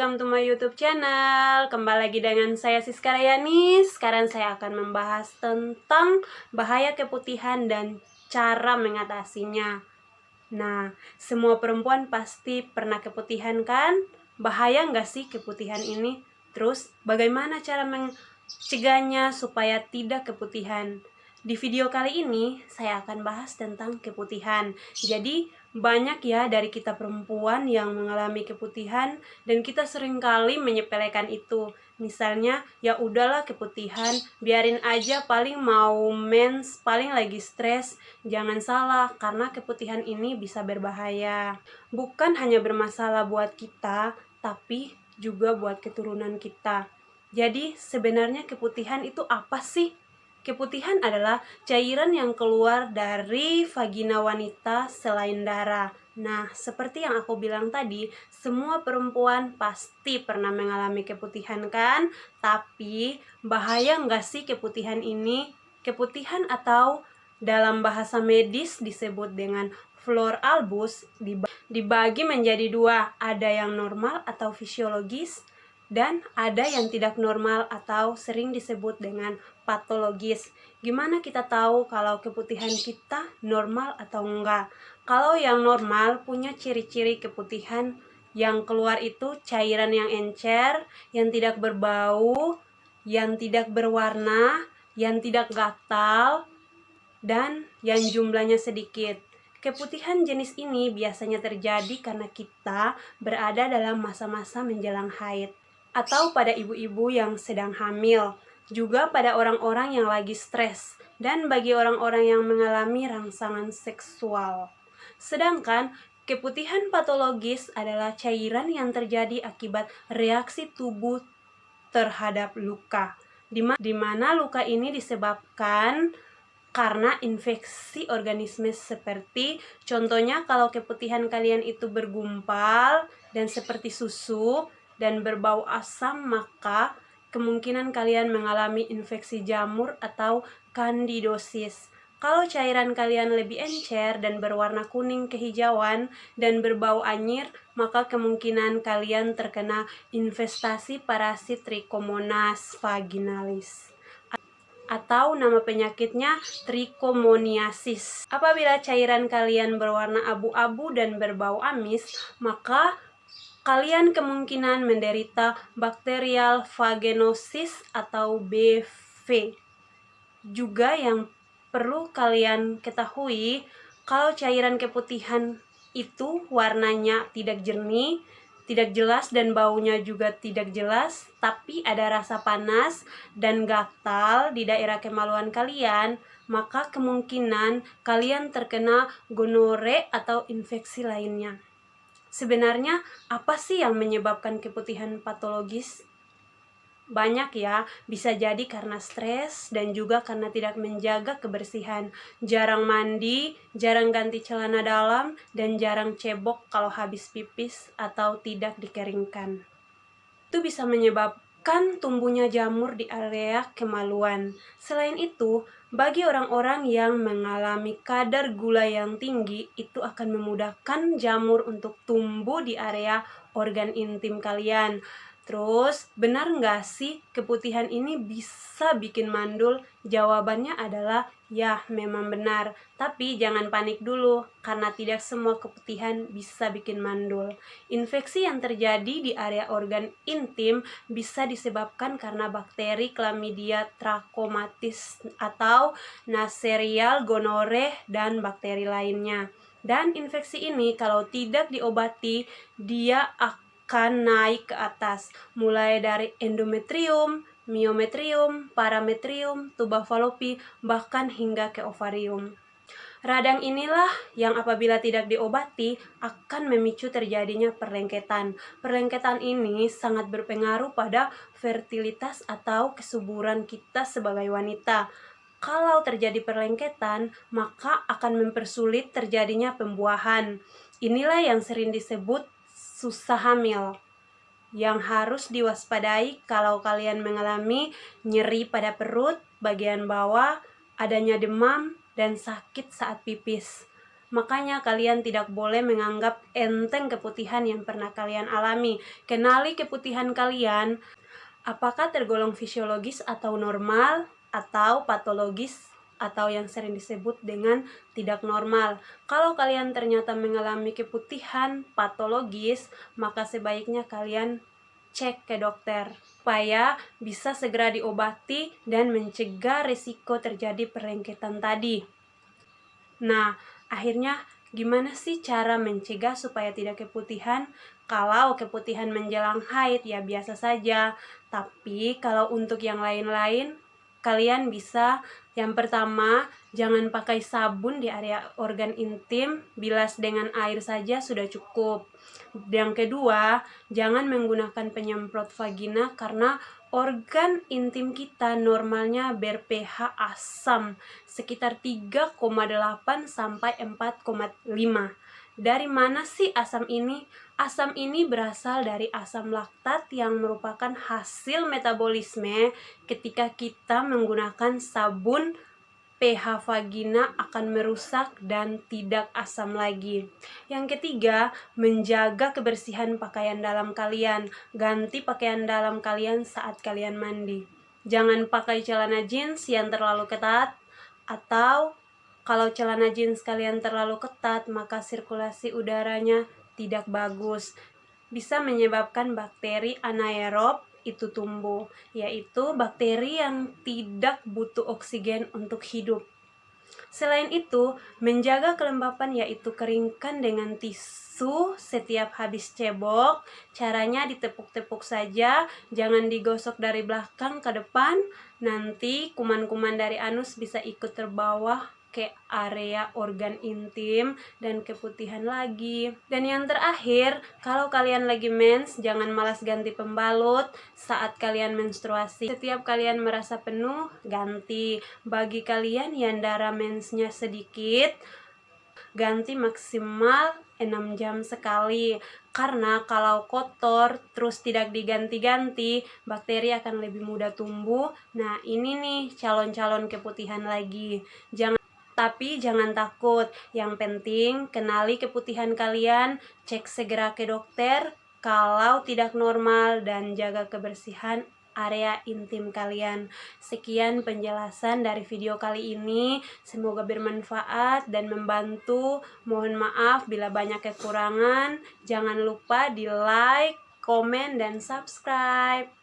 Welcome to my YouTube channel. Kembali lagi dengan saya Siska Rayani. Sekarang saya akan membahas tentang bahaya keputihan dan cara mengatasinya. Nah, semua perempuan pasti pernah keputihan kan? Bahaya nggak sih keputihan ini? Terus, bagaimana cara mencegahnya supaya tidak keputihan? Di video kali ini, saya akan bahas tentang keputihan. Jadi, banyak ya dari kita perempuan yang mengalami keputihan dan kita seringkali menyepelekan itu. Misalnya, ya udahlah keputihan, biarin aja, paling mau mens, paling lagi stres. Jangan salah, karena keputihan ini bisa berbahaya. Bukan hanya bermasalah buat kita, tapi juga buat keturunan kita. Jadi, sebenarnya keputihan itu apa sih? Keputihan adalah cairan yang keluar dari vagina wanita selain darah. Nah, seperti yang aku bilang tadi, semua perempuan pasti pernah mengalami keputihan kan? Tapi, bahaya nggak sih keputihan ini? Keputihan atau dalam bahasa medis disebut dengan flor albus dibagi menjadi dua, ada yang normal atau fisiologis dan ada yang tidak normal atau sering disebut dengan patologis. Gimana kita tahu kalau keputihan kita normal atau enggak? Kalau yang normal punya ciri-ciri keputihan yang keluar itu cairan yang encer, yang tidak berbau, yang tidak berwarna, yang tidak gatal, dan yang jumlahnya sedikit. Keputihan jenis ini biasanya terjadi karena kita berada dalam masa-masa menjelang haid, atau pada ibu-ibu yang sedang hamil, juga pada orang-orang yang lagi stres, dan bagi orang-orang yang mengalami rangsangan seksual. Sedangkan keputihan patologis adalah cairan yang terjadi akibat reaksi tubuh terhadap luka, di mana luka ini disebabkan karena infeksi organisme, seperti contohnya kalau keputihan kalian itu bergumpal dan seperti susu dan berbau asam, maka kemungkinan kalian mengalami infeksi jamur atau kandidosis. Kalau cairan kalian lebih encer dan berwarna kuning kehijauan dan berbau anyir, maka kemungkinan kalian terkena infestasi parasit Trichomonas vaginalis, atau nama penyakitnya trichomoniasis. Apabila cairan kalian berwarna abu-abu dan berbau amis, maka kalian kemungkinan menderita bacterial vaginosis atau BV. Juga yang perlu kalian ketahui, kalau cairan keputihan itu warnanya tidak jernih, tidak jelas, dan baunya juga tidak jelas, tapi ada rasa panas dan gatal di daerah kemaluan kalian, maka kemungkinan kalian terkena gonore atau infeksi lainnya. Sebenarnya apa sih yang menyebabkan keputihan patologis? Banyak ya, bisa jadi karena stres dan juga karena tidak menjaga kebersihan, jarang mandi, jarang ganti celana dalam, dan jarang cebok kalau habis pipis atau tidak dikeringkan. Itu bisa menyebabkan tumbuhnya jamur di area kemaluan. Selain itu, bagi orang-orang yang mengalami kadar gula yang tinggi, itu akan memudahkan jamur untuk tumbuh di area organ intim kalian. Terus, benar nggak sih keputihan ini bisa bikin mandul? Jawabannya adalah ya, memang benar. Tapi jangan panik dulu, karena tidak semua keputihan bisa bikin mandul. Infeksi yang terjadi di area organ intim bisa disebabkan karena bakteri Chlamydia trachomatis atau Neisseria gonorrhoeae dan bakteri lainnya. Dan infeksi ini kalau tidak diobati, dia akan naik ke atas, mulai dari endometrium, myometrium, parametrium, tuba fallopi, bahkan hingga ke ovarium. Radang inilah yang apabila tidak diobati akan memicu terjadinya perlengketan. Perlengketan ini sangat berpengaruh pada fertilitas atau kesuburan kita sebagai wanita. Kalau terjadi perlengketan, maka akan mempersulit terjadinya pembuahan. Inilah yang sering disebut susah hamil, yang harus diwaspadai kalau kalian mengalami nyeri pada perut bagian bawah, adanya demam, dan sakit saat pipis. Makanya kalian tidak boleh menganggap enteng keputihan yang pernah kalian alami. Kenali keputihan kalian, apakah tergolong fisiologis atau normal, atau patologis, atau yang sering disebut dengan tidak normal. Kalau kalian ternyata mengalami keputihan patologis, maka sebaiknya kalian cek ke dokter supaya bisa segera diobati dan mencegah risiko terjadi perlengketan tadi. Nah, akhirnya gimana sih cara mencegah supaya tidak keputihan? Kalau keputihan menjelang haid ya biasa saja, tapi kalau untuk yang lain-lain, kalian bisa yang pertama, jangan pakai sabun di area organ intim, bilas dengan air saja sudah cukup. Yang kedua, jangan menggunakan penyemprot vagina karena organ intim kita normalnya ber-pH asam sekitar 3,8 sampai 4,5. Dari mana sih asam ini? Asam ini berasal dari asam laktat yang merupakan hasil metabolisme ketika kita menggunakan sabun. pH vagina akan merusak dan tidak asam lagi. Yang ketiga, menjaga kebersihan pakaian dalam kalian. Ganti pakaian dalam kalian saat kalian mandi. Jangan pakai celana jeans yang terlalu ketat, atau kalau celana jeans kalian terlalu ketat, maka sirkulasi udaranya tidak bagus. Bisa menyebabkan bakteri anaerob itu tumbuh, yaitu bakteri yang tidak butuh oksigen untuk hidup. Selain itu, menjaga kelembapan yaitu keringkan dengan tisu setiap habis cebok. Caranya ditepuk-tepuk saja, jangan digosok dari belakang ke depan. Nanti kuman-kuman dari anus bisa ikut terbawa ke area organ intim dan keputihan lagi. Dan yang terakhir, kalau kalian lagi mens, jangan malas ganti pembalut saat kalian menstruasi. Setiap kalian merasa penuh, ganti. Bagi kalian yang darah mensnya sedikit, ganti maksimal 6 jam sekali. Karena kalau kotor terus tidak diganti-ganti, bakteri akan lebih mudah tumbuh. Nah, ini nih calon-calon keputihan lagi. Tapi jangan takut, yang penting kenali keputihan kalian, cek segera ke dokter kalau tidak normal, dan jaga kebersihan area intim kalian. Sekian penjelasan dari video kali ini, semoga bermanfaat dan membantu. Mohon maaf bila banyak kekurangan, jangan lupa di like, komen, dan subscribe.